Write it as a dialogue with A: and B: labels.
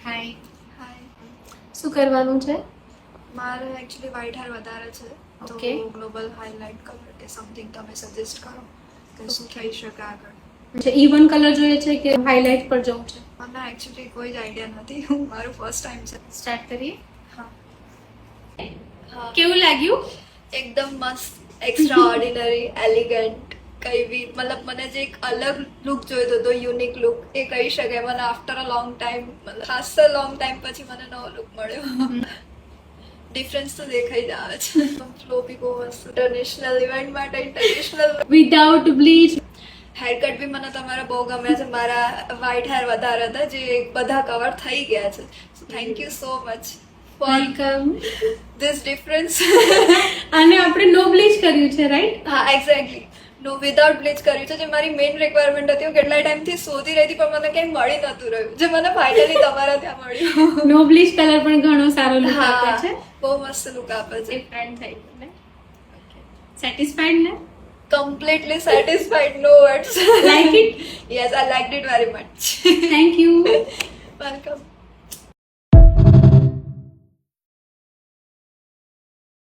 A: હાય.
B: હાય.
A: શું કરવાનું છે?
B: મારે એકચ્યુઅલી વ્હાઇટ હેર વધારે છે તો
A: Okay.
B: ગ્લોબલ હાઇલાઇટ કલર કે સમથિંગ તમે સજેસ્ટ કરો કે શું થઈ શકે આગળ.
A: જે ઇવન કલર જોઈએ છે કે હાઇલાઇટ પર જવું છે?
B: મને એકચ્યુઅલી કોઈ જ આઈડિયા નથી. હું મારું ફર્સ્ટ ટાઈમ છે.
A: સ્ટાર્ટ કરીએ.
B: હા. હા.
A: કેવું લાગ્યું?
B: એકદમ મસ્ત એક્સ્ટ્રા ઓર્ડિનરી એલિગન્ટ કઈ બી મતલબ મને જે એક અલગ લુક જોઈતો હતો યુનિક લુક એ કહી શકાય મને આફ્ટર અ લોંગ ટાઈમ ખાસ લોંગ ટાઈમ પછી મને નવો લુક મળ્યો. ડિફરન્સ તો દેખાઈ જ આવે છે. ફ્લો બી બહુ મસ્ત ઇન્ટરનેશનલ ઇવેન્ટ માટે international
A: without bleach.
B: Hair cut બી મને તમારા બહુ ગમ્યા છે. મારા વ્હાઇટ હેર વધારે હતા જે બધા કવર થઈ ગયા છે. So thank you so much for
A: welcome.
B: This difference.
A: અને આપણે નો બ્લીચ કર્યું છે, રાઈટ?
B: હા એક્ઝેક્ટલી નો વિધાઉટ બ્લીચ કર્યું છે જે મારી મેઇન રિક્વાયરમેન્ટ હતી. હું કેટલા ટાઈમથી શોધી રહી હતી પણ મને ક્યાંય મળી નતું રહ્યું જે મને ફાઇનલી તમારા ત્યાં મળ્યું.
A: નો બ્લીચ કલર પણ ઘણો સારો લુક આપે
B: હા
A: છે.
B: બહુ મસ્ત લુક આપે છે.
A: ડિફરન્ટ થઈ ગયું ને. સેટિસ્ફાઈડ ને?
B: Completely satisfied, no words.
A: Like it?
B: Yes, I liked it very much.
A: Thank you.
B: Welcome.